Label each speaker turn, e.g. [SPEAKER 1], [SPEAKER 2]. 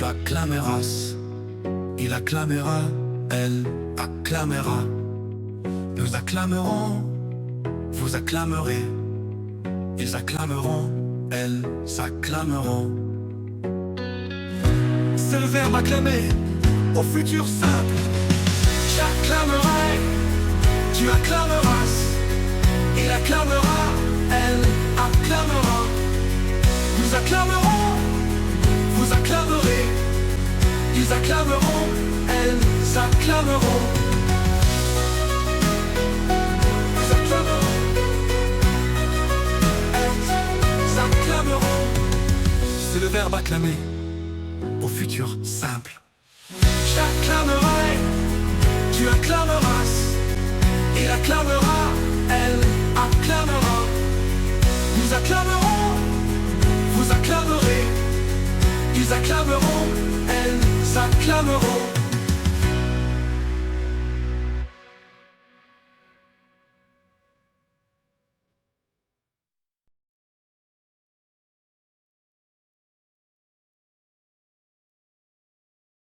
[SPEAKER 1] acclameras, il acclamera, elle acclamera. Nous acclamerons, vous acclamerez, ils acclameront, elles acclameront. C'est le verbe acclamer au futur simple. J'acclamerai, tu acclameras, il acclamera, elle acclamera. Nous acclamerons, vous acclamerez, ils acclameront, elles acclameront. Vous acclameront, elles acclameront. C'est le verbe acclamer au futur simple. J'acclamerai, tu acclameras, il acclamera, elle acclamera. Nous acclamerons, vous acclamerez, ils acclameront, elles acclameront.